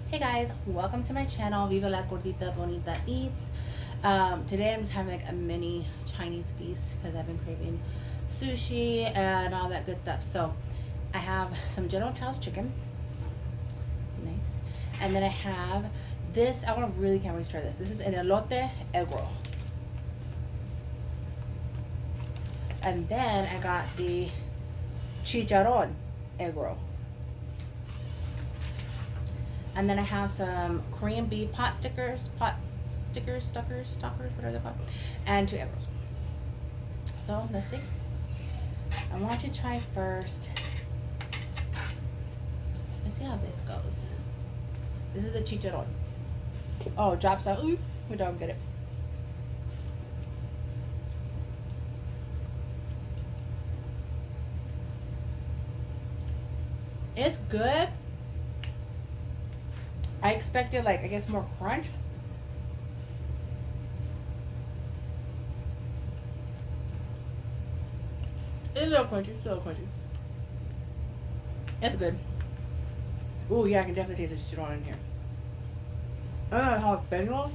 Hey guys, welcome to my channel, Viva la Gordita Bonita Eats. Today I'm just having like a mini Chinese feast because I've been craving sushi and all that good stuff. So I have some General Tso's chicken, nice, and then I have this. I want to really can't wait to try this. This is an elote egg roll, and then I got the chicharron egg roll. And then I have some Korean beef stalkers, whatever they're called, and 2 egg rolls. So let's see. I want to try first. Let's see how this goes. This is the chicharron. Oh, it drops out. Ooh, we don't get it. It's good. I expected like I guess more crunch. It's a little crunchy. It's a little crunchy. It's good. Ooh, yeah, I can definitely taste the chicharron in here. Jalapeno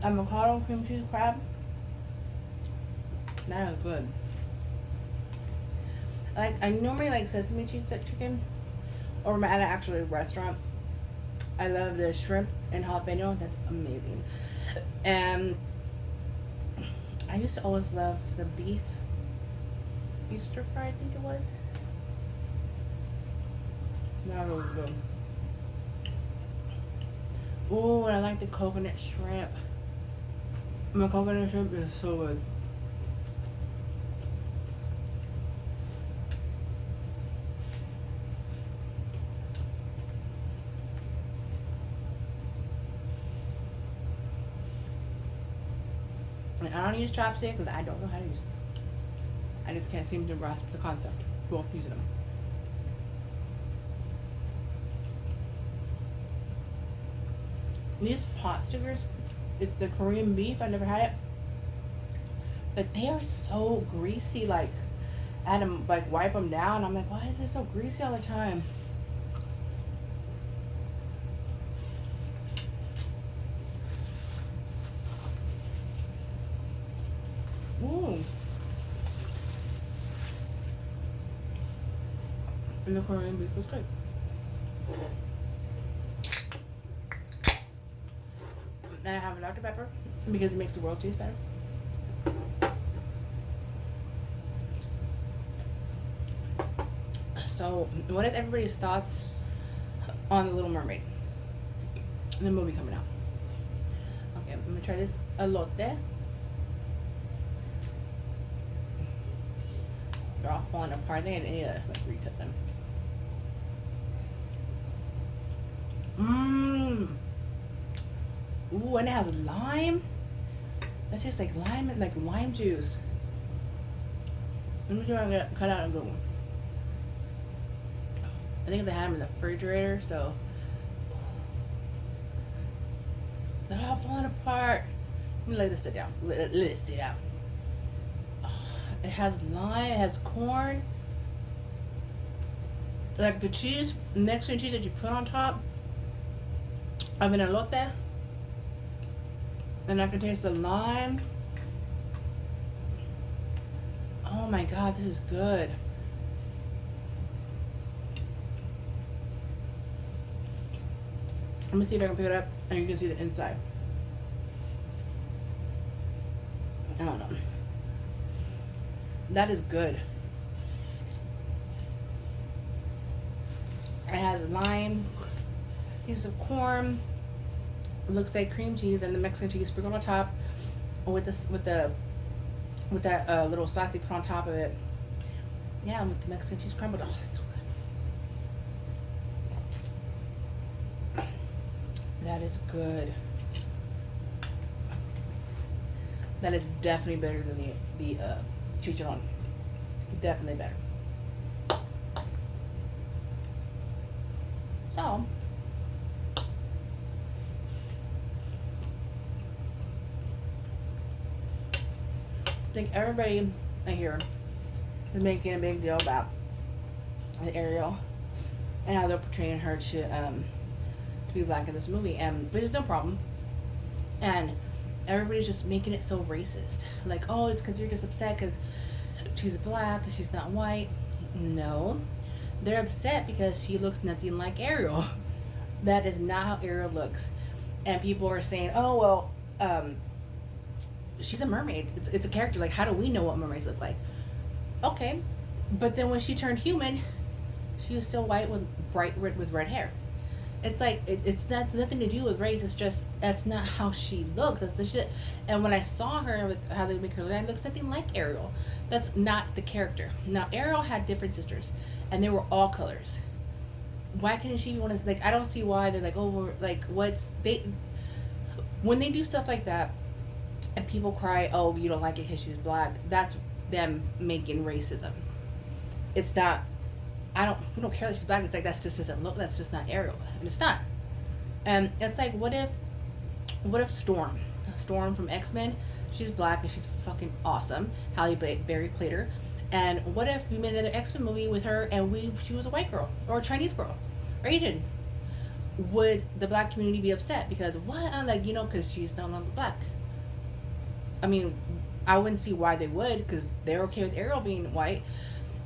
avocado cream cheese crab. That is good. I normally like sesame cheese chicken, or at an actual restaurant. I love the shrimp and jalapeno. That's amazing. And I used to always love the beef stir fry. I think it was. That was good. Ooh, and I like the coconut shrimp. My coconut shrimp is so good. And I don't use chopsticks because I don't know how to use them. I just can't seem to grasp the concept. Well, using them. These pot stickers, it's the Korean beef. I never had it, but they are so greasy. Like, I had to like wipe them down. I'm like, why is it so greasy all the time? Ooh. And the Korean beef was good. And I have a Dr. Pepper because it makes the world taste better. So, what is everybody's thoughts on The Little Mermaid? The movie coming out. Okay, I'm gonna try this elote. They're all falling apart. I think I need to like recut them. Mmm. Ooh, and it has lime. That's just like lime and like lime juice. Let me see if I can cut out a good one. I think they had them in the refrigerator, so they're all falling apart. Let me lay this sit down. Let it sit out. Oh, it has lime. It has corn. Like the cheese, Mexican cheese that you put on top of an elote. And I can taste the lime. Oh my god, this is good. Let me see if I can pick it up and you can see the inside. I don't know. That is good. It has lime, pieces of corn. It looks like cream cheese and the Mexican cheese sprinkled on top with that little sauce they put on top of it. Yeah, with the Mexican cheese crumbled. Oh, that's so good. That is good. That is definitely better than the chicharron. Definitely better. So I think everybody in here is making a big deal about the Ariel and how they're portraying her to be black in this movie, and but it's no problem. And everybody's just making it so racist, like, oh, it's because you're just upset because she's black and she's not white. No, they're upset because she looks nothing like Ariel. That is not how Ariel looks. And people are saying, oh well, she's a mermaid. It's a character. Like, how do we know what mermaids look like? Okay, but then when she turned human, she was still white with with red hair. It's like it's not nothing to do with race. It's just that's not how she looks. That's the shit. And when I saw her with how they make her look, it looks something like Ariel. That's not the character. Now Ariel had different sisters, and they were all colors. Why couldn't she be one of, like, I don't see why they're like, oh, we're like, what's they when they do stuff like that and people cry, oh, you don't like it because she's black. That's them making racism. It's not. We don't care that she's black. It's like, that's just doesn't look. That's just not Ariel, and it's not. And it's like, what if Storm from X-Men, she's black and she's fucking awesome. Halle Berry played her. And what if we made another X-Men movie with her and she was a white girl or a Chinese girl or Asian? Would the black community be upset because what? I'm like, because she's no longer black. I mean, I wouldn't see why they would, because they're okay with Ariel being white.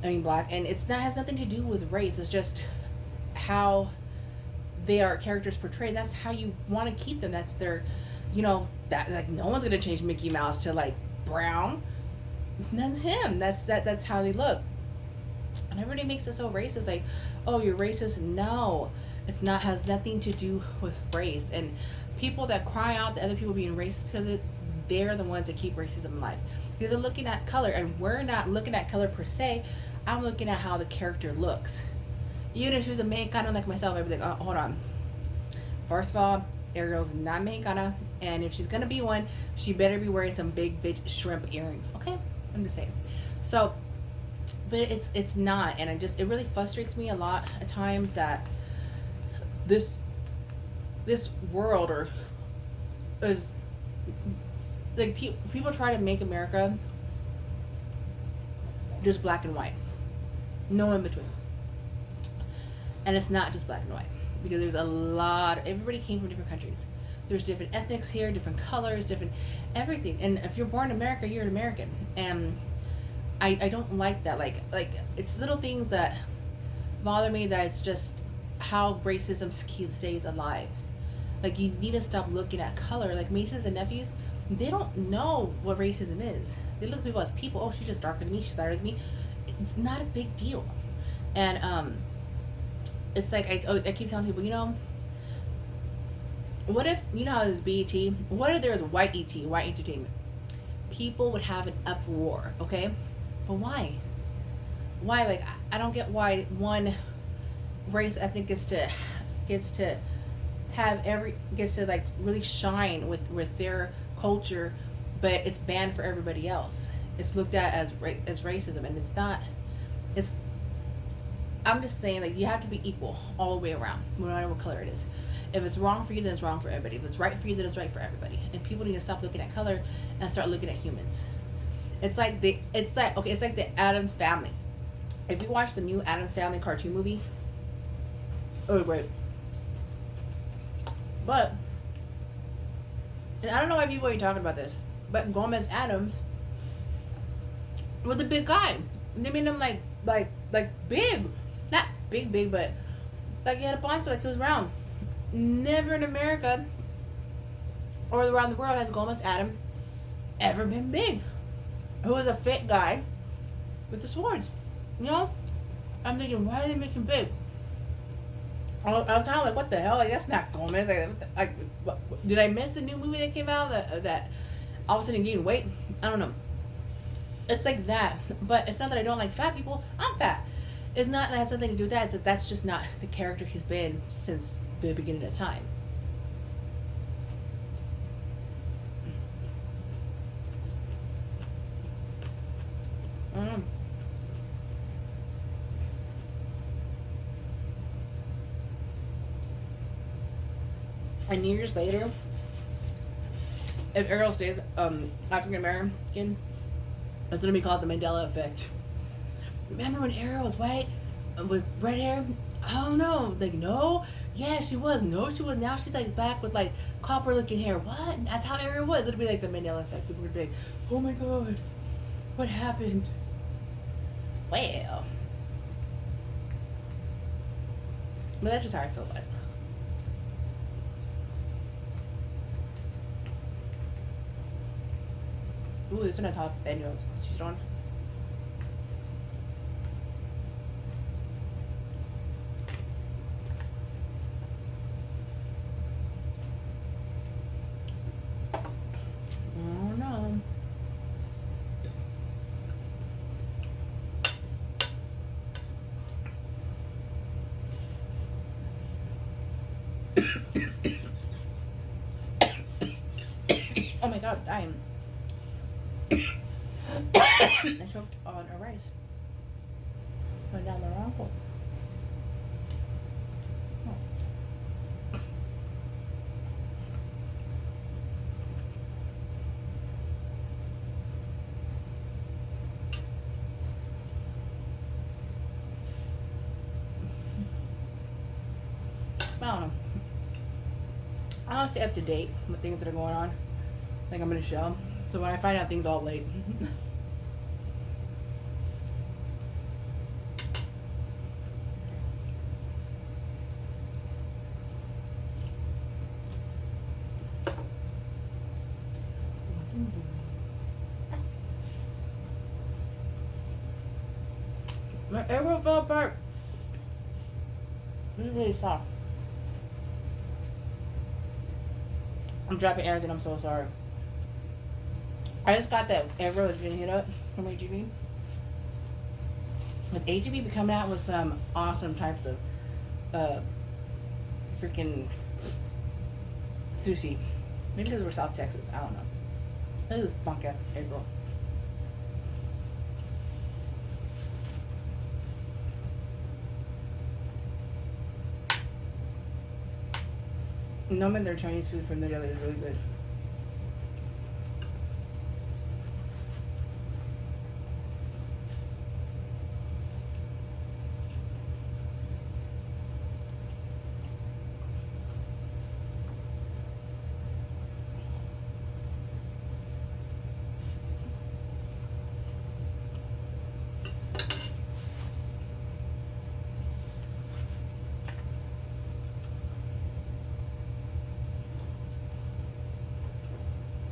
I mean, black, and it's not has nothing to do with race. It's just how they are characters portrayed. That's how you want to keep them. That's their, that, like, no one's gonna change Mickey Mouse to like brown. That's him. That's how they look. And everybody makes it so racist. Like, oh, you're racist. No, it's not. Has nothing to do with race. And people that cry out that other people being racist because they're the ones that keep racism alive. Because they're looking at color, and we're not looking at color per se. I'm looking at how the character looks. Even if she was a Mexicana like myself, I'd be like, oh, hold on. First of all, Ariel's not Mexicana, and if she's gonna be one, she better be wearing some big bitch shrimp earrings. Okay, I'm just saying. So, but it's not, and it really frustrates me a lot at times that this world is like people try to make America just black and white, no in between. And it's not just black and white, because there's everybody came from different countries. There's different ethnics here, different colors, different everything. And if you're born in America, you're an American. And I don't like that. Like it's little things that bother me, that it's just how racism stays alive. Like, you need to stop looking at color. Like, nieces and nephews, they don't know what racism is. They look at people as people. Oh, she's just darker than me, she's lighter than me. It's not a big deal. And it's like I keep telling people, what if, how there's BET, what if there was white entertainment? People would have an uproar, okay? But why? Like, I don't get why one race, I think, gets to like really shine with their culture, but it's banned for everybody else. It's looked at as racism, and it's not. I'm just saying, like, you have to be equal all the way around, no matter what color it is. If it's wrong for you, then it's wrong for everybody. If it's right for you, then it's right for everybody. And people need to stop looking at color and start looking at humans. It's like the Addams Family. If you watch the new Addams Family cartoon movie, oh great. But, and I don't know why people are talking about this, but Gomez Addams was a big guy. They made him like big, not big, but like he had a body, like he was round. Never in America or around the world has Gomez Addams ever been big. Who was a fit guy with the swords, I'm thinking, why did they make him big? I was kind of like, what the hell? Like, that's not Gomez. Did I miss a new movie that came out that all of a sudden gained weight? I don't know. It's like that, but it's not that I don't like fat people. I'm fat. It's not that it has something to do with that. That's just not the character he's been since the beginning of time. And years later, if Ariel stays African American, that's gonna be called the Mandela effect. Remember when Ariel was white with red hair, oh no, like no, yeah, she was. No, she was. Now she's like back with like copper looking hair. What? That's how Ariel was. It'd be like the Mandela effect. People would be like, oh my god, what happened? Well, but that's just how I feel about it. Ooh, this one has jalapenos. She's on. Oh no. Oh my god, I'm dying. I choked on a rice. Went down the wrong hole. I don't know. I don't stay up to date with things that are going on. Like I'm gonna show. So when I find out things all late. My arrow fell apart. This is really soft. I'm dropping everything. I'm so sorry. I just got that arrow is getting hit up from HEB. With HEB coming out with some awesome types of freaking sushi. Maybe because we're South Texas. I don't know. Look at this bunk ass egg roll. Knowing their Chinese food from the deli is really good.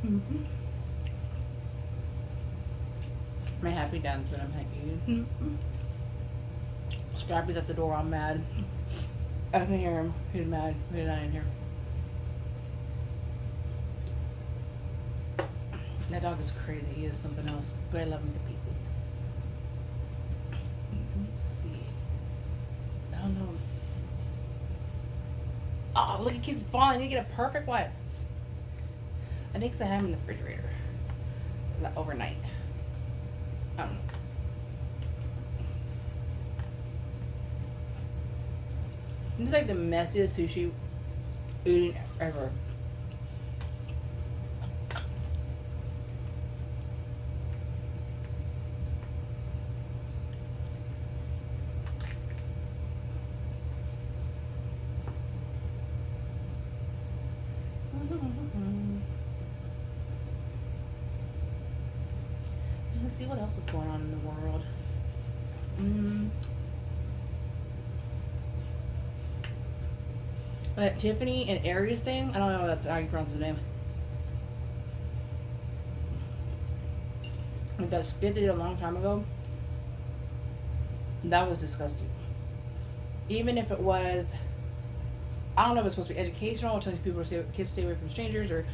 Mm-hmm. My happy dance when I'm hanging. Mm-hmm. Scrappy's at the door. I'm mad. I can hear him. He's mad. He's not in here. That dog is crazy. He is something else. But I love him to pieces. Let's see. I don't know. Oh, look, it keeps falling. You get a perfect what? I think I have him in the refrigerator. Overnight. I don't know. This is like the messiest sushi eating ever. Let's see what else is going on in the world. That Tiffany and Aries thing, I don't know if that's how you pronounce his name. Like that skit they did a long time ago. That was disgusting. Even if it was, I don't know if it's supposed to be educational, telling people to stay, kids stay away from strangers, or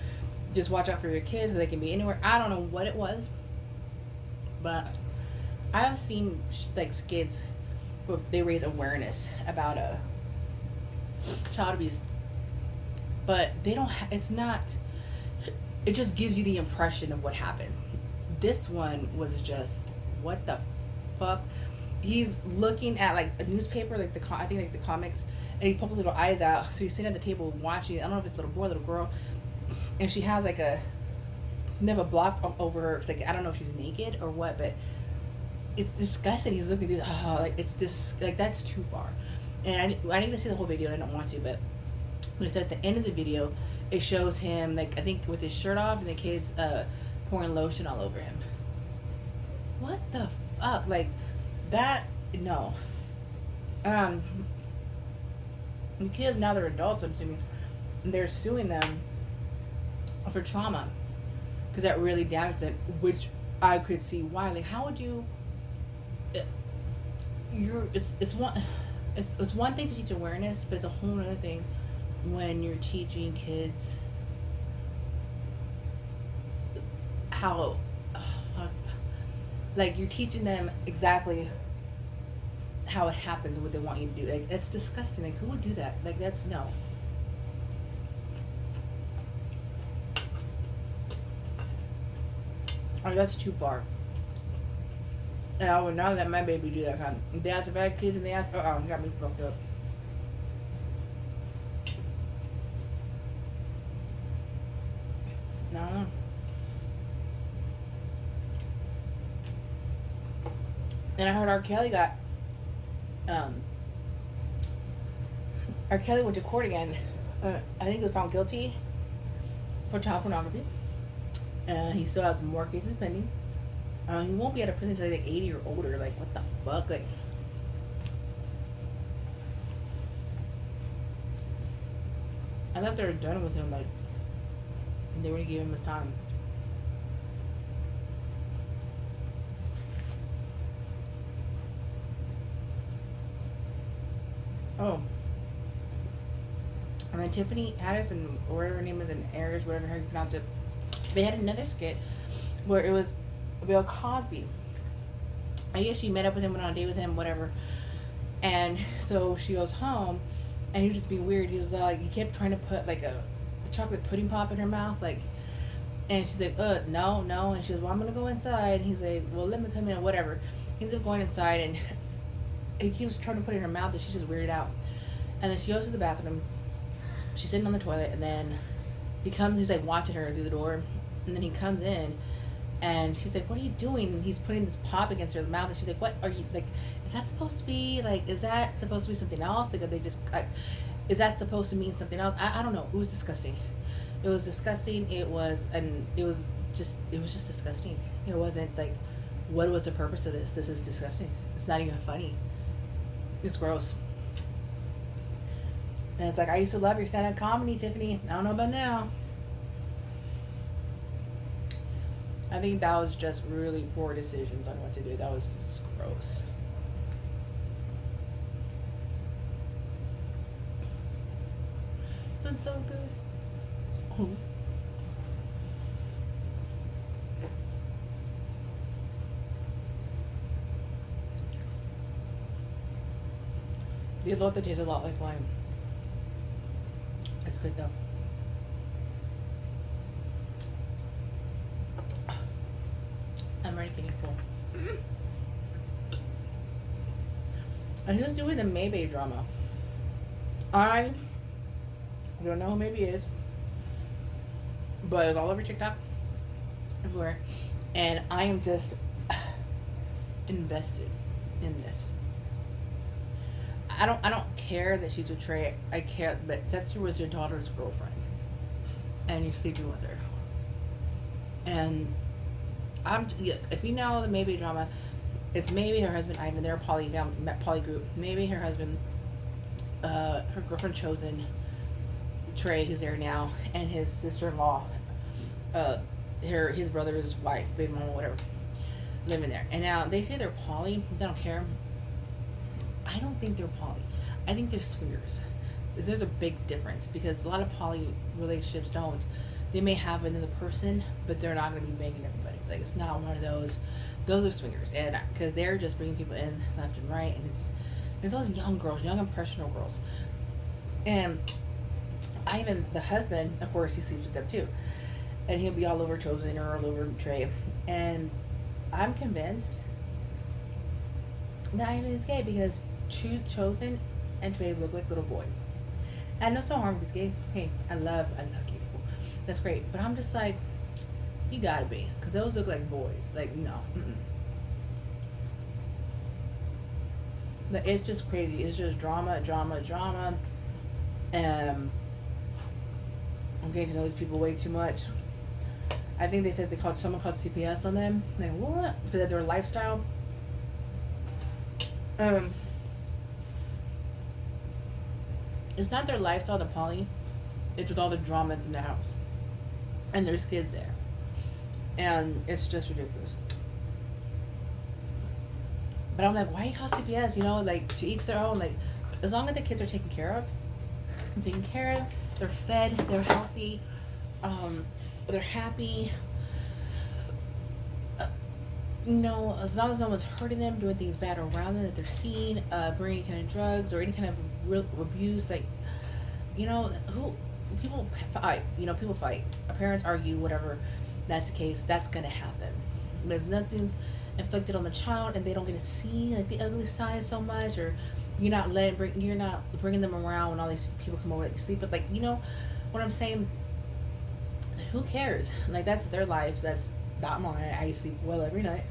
just watch out for your kids because they can be anywhere. I don't know what it was, but I've seen like skits where they raise awareness about child abuse, but they don't. It's not. It just gives you the impression of what happened. This one was just what the fuck. He's looking at like a newspaper, like I think like the comics, and he pokes little eyes out. So he's sitting at the table watching. I don't know if it's a little boy, little girl, and she has like they have a block over her. Like I don't know if she's naked or what, but it's disgusting. He's looking through. Like it's this. Like that's too far. And I didn't see the whole video, and I don't want to, but they said at the end of the video, it shows him, like, I think with his shirt off, and the kids pouring lotion all over him. What the fuck? Like, that, no. The kids, now they're adults, I'm assuming, they're suing them for trauma. Because that really damaged it, which I could see why. Like, how would you... it's one thing to teach awareness, but it's a whole other thing when you're teaching kids how like you're teaching them exactly how it happens and what they want you to do. Like, that's disgusting. Like, who would do that? Like, that's no. Oh, that's too far. And I would not let my baby do that kind of. Dads have had kids and they ask, you got me fucked up. No. And I heard R. Kelly got, R. Kelly went to court again. I think he was found guilty for child pornography. He still has more cases pending. He won't be out of prison until like 80 or older. Like, what the fuck? Like, I thought they were done with him. Like, they were gonna give him his time. Oh. And then Tiffany Haddish and whatever her name is, and Ayers, whatever how you pronounce it, they had another skit where it was Bill Cosby. I guess she met up with him, went on a date with him, whatever. And so she goes home, and he was just being weird. He was like, he kept trying to put like a chocolate pudding pop in her mouth, like, and she's like, no. And she goes, well, I'm gonna go inside. And he's like, well, let me come in, whatever. He ends up going inside, and he keeps trying to put it in her mouth, and she's just weirded out. And then she goes to the bathroom. She's sitting on the toilet, and then he comes. He's like watching her through the door, and then he comes in, and she's like, "What are you doing?" And he's putting this pop against her mouth, and she's like, "What are you like? Is that supposed to be like? Is that supposed to be something else? Like, they just is that supposed to mean something else? I don't know. It was disgusting. It was disgusting. It was just disgusting. It wasn't like, what was the purpose of this? This is disgusting. It's not even funny. It's gross. And it's like, I used to love your stand-up comedy, Tiffany. I don't know about now. I think that was just really poor decisions on what to do. That was just gross. This one's so good. Oh. The elote tastes a lot like lime. It's good though. I'm already getting full. And who's doing the Maybe drama? I don't know who Maybe is, but it was all over TikTok, everywhere, and I am just invested in this. I don't care that she's with Trey. I care, but that was your daughter's girlfriend, and you're sleeping with her. And if you know the Maybe drama, it's Maybe, her husband Ivan. They're a poly group. Maybe her husband, her girlfriend Chosen, Trey, who's there now, and his sister-in-law, his brother's wife, baby mama, whatever, living there. And now they say they're poly. They don't care. I don't think they're poly. I think they're swingers. There's a big difference because a lot of poly relationships don't. They may have another person, but they're not going to be banging everybody. Like, it's not one of those. Those are swingers, and because they're just bringing people in left and right, and it's those young girls, young impressionable girls. And Ivan, the husband, of course, he sleeps with them too, and he'll be all over Chosen or all over Trey. And I'm convinced that Ivan is gay because Chosen and Trey look like little boys. And no harm if he's gay. Hey, I love gay people. That's great. But I'm just like, you gotta be, because those look like boys. Like, no. It's just crazy. It's just drama, drama, drama. And I'm getting to know these people way too much. I think they said someone called CPS on them. Like what? Because of their lifestyle. Um, it's not their lifestyle, the poly. It's with all the drama that's in the house, and there's kids there, and it's just ridiculous. But I'm like, why you call CPS? You know, like to each their own. Like, as long as the kids are taken care of, they're fed, they're healthy, they're happy. You know, as long as no one's hurting them, doing things bad around them that they're seeing, bringing any kind of drugs or any kind of real abuse, like, you know, who people fight. You know, people fight. Parents argue, whatever. That's the case. That's gonna happen. Because nothing's inflicted on the child, and they don't get to see like the ugly side so much, or you're not bringing them around when all these people come over that you sleep with. Like, you know what I'm saying? Who cares? Like, that's their life. That's not mine. I sleep well every night.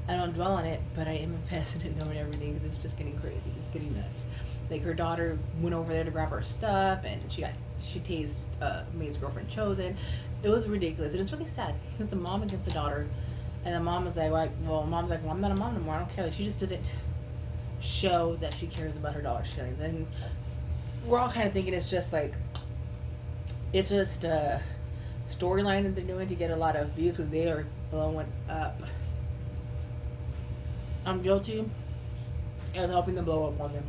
I don't dwell on it, but I am invested in knowing everything because it's just getting crazy. It's getting nuts. Like, her daughter went over there to grab her stuff, and she tased May's girlfriend Chosen. It was ridiculous, and it's really sad. It's the mom against the daughter, and the mom was like, mom's like, well, I'm not a mom anymore. I don't care. Like, she just doesn't show that she cares about her daughter's feelings, and we're all kind of thinking it's just like, it's just storyline that they're doing to get a lot of views because they are blowing up. I'm guilty of helping them blow up on them.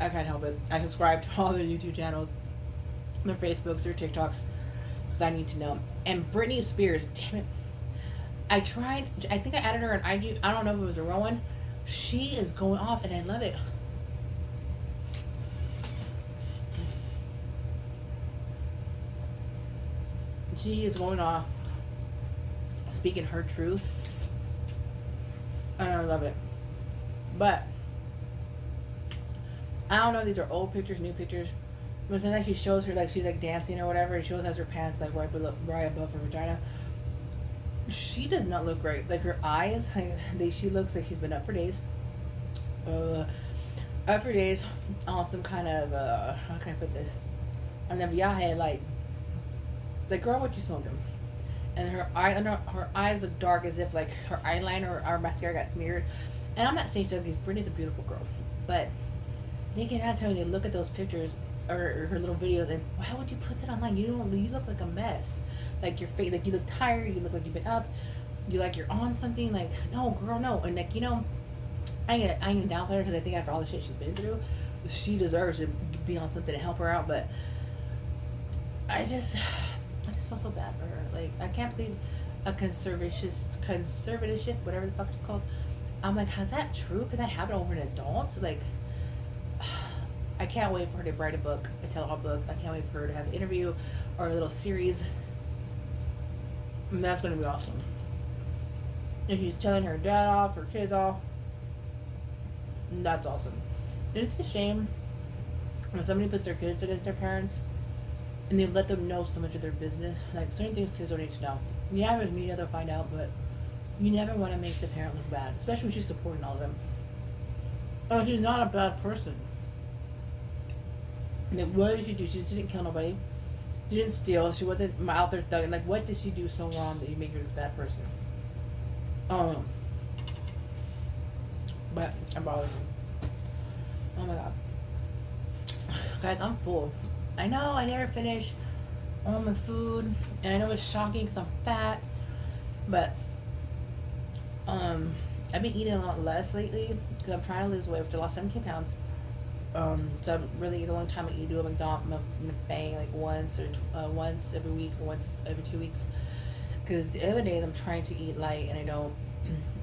I can't help it. I subscribe to all their YouTube channels, their Facebooks, their TikToks, because I need to know. And Britney Spears, damn it. I think I added her on IG. I don't know if it was a real one. She is going off, and I love it. She is going off, speaking her truth, and I love it. But I don't know if these are old pictures, new pictures. But sometimes she shows her like she's like dancing or whatever, and she always has her pants like right above her vagina. She does not look great. Like, her eyes, she looks like she's been up for days. Up for days on some kind of how can I put this? On the viaje, like, girl, what you smoking? And her eyes look dark as if like her eyeliner or mascara got smeared. And I'm not saying so because Britney's a beautiful girl, but they cannot tell me they look at those pictures or her little videos and why would you put that online? You look like a mess. Like, your face, like, you look tired. You look like you've been up. You like you're on something. Like, no, girl, no. And like, you know, I ain't down for her because I think after all the shit she's been through, she deserves to be on something to help her out. But I just feel so bad for her. Like, I can't believe a conservatorship, whatever the fuck it's called. I'm like, how's that true? Could that happen over an adult? Like, I can't wait for her to write a book, a tell-all book. I can't wait for her to have an interview or a little series. And that's going to be awesome. And she's telling her dad off, her kids off. And that's awesome. And it's a shame when somebody puts their kids against their parents and they let them know so much of their business. Like, certain things kids don't need to know. Yeah, there's media, they'll find out, but you never want to make the parent look bad, especially when she's supporting all of them. Oh, she's not a bad person. Like, what did she do? She didn't kill nobody. She didn't steal. She wasn't out there thugging. Like, what did she do so wrong that you make her this bad person? But it bothers me. Oh my god. Guys, I'm full. I know I never finish all my food. And I know it's shocking because I'm fat. But, I've been eating a lot less lately because I'm trying to lose weight, which I lost 17 pounds. So I'm really, the only time I eat, do a McDonald's McBang like once every week or once every 2 weeks. Because the other days I'm trying to eat light and I don't,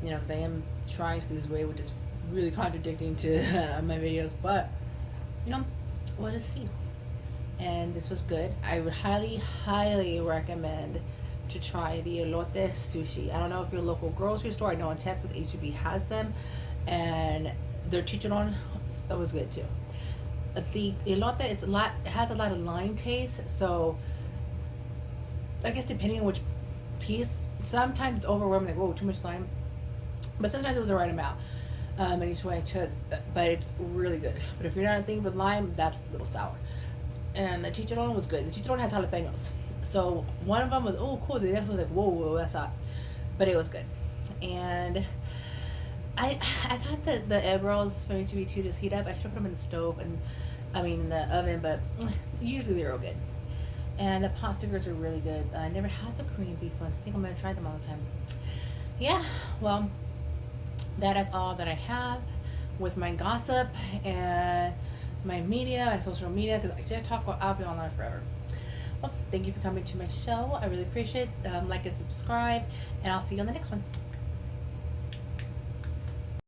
you know, because I am trying to lose weight, which is really contradicting to my videos. But, you know, we'll just see. And this was good. I would highly, highly recommend to try the elote sushi. I don't know if your local grocery store, I know in Texas HEB has them, and their chicharron, that was good too. The elote, it has a lot of lime taste, so I guess depending on which piece, sometimes it's overwhelming, like, whoa, too much lime, but sometimes it was the right amount. And each one I took, but it's really good. But if you're not a thing with lime, that's a little sour. And the chicharron was good. The chicharron has jalapenos. So one of them was, oh, cool. The next one was like, whoa, whoa, that's hot. But it was good. And I got the egg rolls for me to be too to heat up. I should put them in the stove and, I mean, in the oven, but usually they're all good. And the pot stickers are really good. I never had the Korean beef ones. I think I'm going to try them all the time. Yeah, well, that is all that I have with my gossip and my media, my social media, because I'll be online forever. Well, thank you for coming to my show. I really appreciate it. Like and subscribe, and I'll see you on the next one.